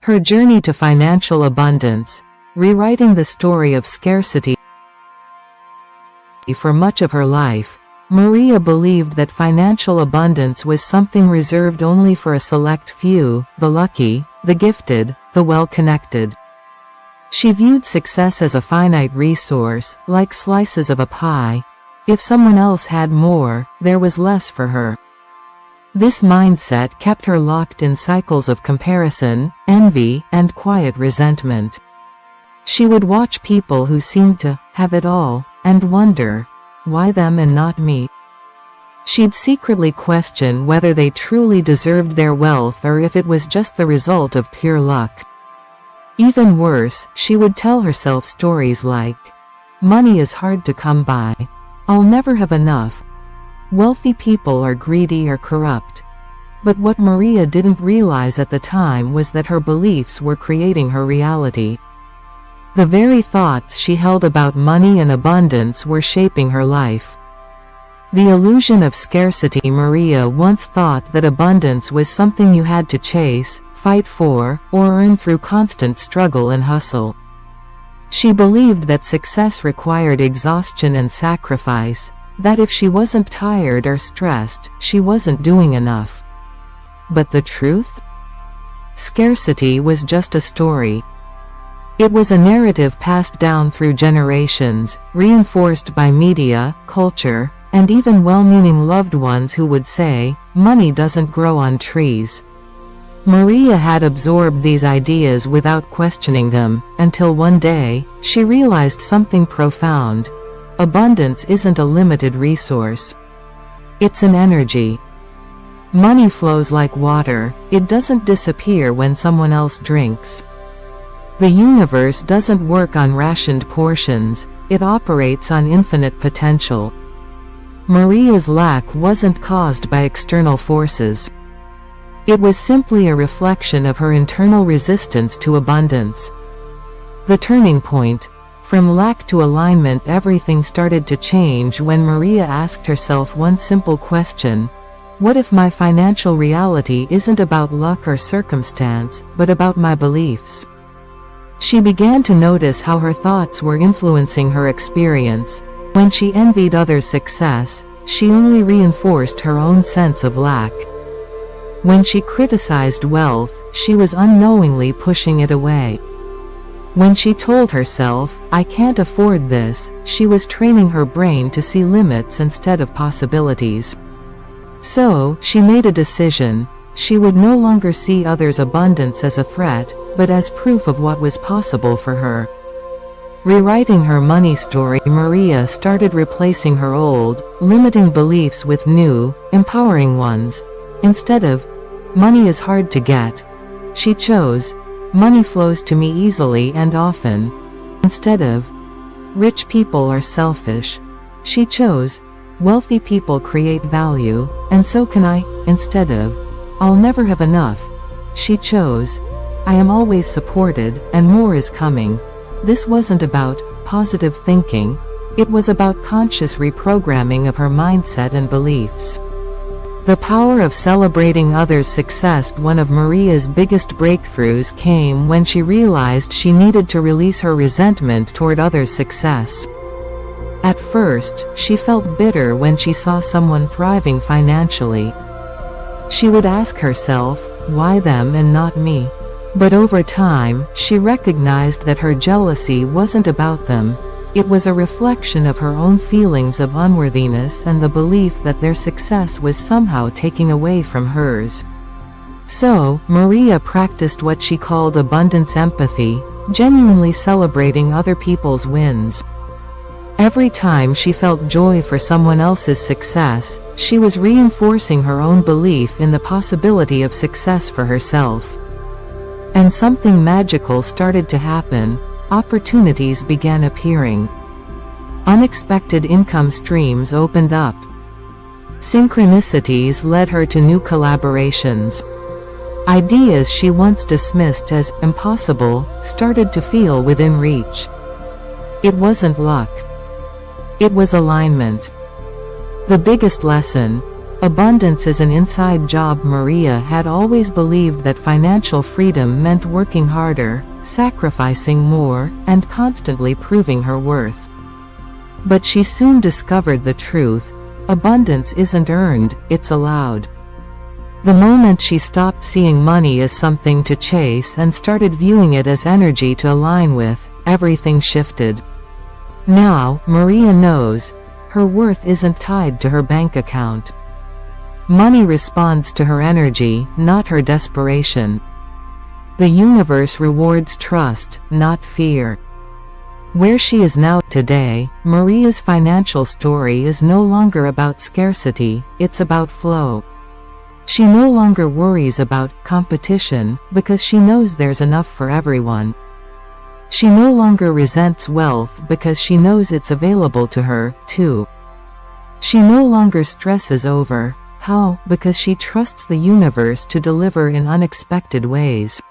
Her journey to financial abundance, rewriting the story of scarcity. For much of her life, Maria believed that financial abundance was something reserved only for a select few, the lucky, the gifted, the well-connected. She viewed success as a finite resource, like slices of a pie. If someone else had more, there was less for her. This mindset kept her locked in cycles of comparison, envy, and quiet resentment. She would watch people who seemed to have it all, and wonder, why them and not me? She'd secretly question whether they truly deserved their wealth or if it was just the result of pure luck. Even worse, she would tell herself stories like, "Money is hard to come by. I'll never have enough. Wealthy people are greedy or corrupt." But what Maria didn't realize at the time was that her beliefs were creating her reality. The very thoughts she held about money and abundance were shaping her life. The illusion of scarcity. Maria once thought that abundance was something you had to chase, fight for, or earn through constant struggle and hustle. She believed that success required exhaustion and sacrifice, that if she wasn't tired or stressed, she wasn't doing enough. But the truth? Scarcity was just a story. It was a narrative passed down through generations, reinforced by media, culture, and even well-meaning loved ones who would say, "Money doesn't grow on trees." Maria had absorbed these ideas without questioning them, until one day, she realized something profound. Abundance isn't a limited resource. It's an energy. Money flows like water, it doesn't disappear when someone else drinks. The universe doesn't work on rationed portions, it operates on infinite potential. Maria's lack wasn't caused by external forces. It was simply a reflection of her internal resistance to abundance. The turning point, from lack to alignment. Everything started to change when Maria asked herself one simple question: what if my financial reality isn't about luck or circumstance, but about my beliefs? She began to notice how her thoughts were influencing her experience. When she envied others' success, she only reinforced her own sense of lack. When she criticized wealth, she was unknowingly pushing it away. When she told herself, "I can't afford this," she was training her brain to see limits instead of possibilities. So, she made a decision. She would no longer see others' abundance as a threat, but as proof of what was possible for her. Rewriting her money story, Maria started replacing her old, limiting beliefs with new, empowering ones. Instead of, "Money is hard to get," she chose, "Money flows to me easily and often." Instead of, "Rich people are selfish," she chose, "Wealthy people create value, and so can I." Instead of, "I'll never have enough," she chose, "I am always supported, and more is coming." This wasn't about positive thinking, it was about conscious reprogramming of her mindset and beliefs. The power of celebrating others' success. One of Maria's biggest breakthroughs came when she realized she needed to release her resentment toward others' success. At first, she felt bitter when she saw someone thriving financially. She would ask herself, "Why them and not me?" But over time, she recognized that her jealousy wasn't about them. It was a reflection of her own feelings of unworthiness and the belief that their success was somehow taking away from hers. So, Maria practiced what she called abundance empathy, genuinely celebrating other people's wins. Every time she felt joy for someone else's success, she was reinforcing her own belief in the possibility of success for herself. And something magical started to happen. Opportunities began appearing. Unexpected income streams opened up. Synchronicities led her to new collaborations. Ideas she once dismissed as impossible started to feel within reach. It wasn't luck. It was alignment. The biggest lesson: Abundance is an inside job. Maria had always believed that financial freedom meant working harder, sacrificing more, and constantly proving her worth. But she soon discovered the truth: abundance isn't earned, it's allowed. The moment she stopped seeing money as something to chase and started viewing it as energy to align with, everything shifted. Now, Maria knows her worth isn't tied to her bank account. Money responds to her energy, not her desperation. The universe rewards trust, not fear. Where she is now, today, Maria's financial story is no longer about scarcity, it's about flow. She no longer worries about competition, because she knows there's enough for everyone. She no longer resents wealth because she knows it's available to her, too. She no longer stresses over how, because she trusts the universe to deliver in unexpected ways.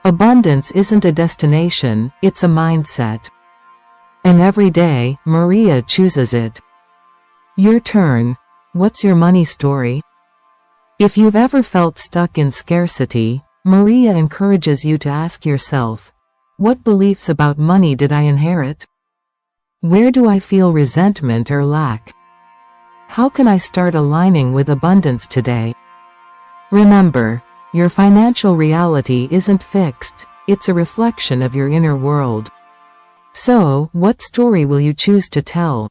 Abundance isn't a destination, it's a mindset. And every day, Maria chooses it. Your turn. What's your money story? If you've ever felt stuck in scarcity, Maria encourages you to ask yourself, what beliefs about money did I inherit? Where do I feel resentment or lack? How can I start aligning with abundance today? Remember, your financial reality isn't fixed, it's a reflection of your inner world. So, what story will you choose to tell?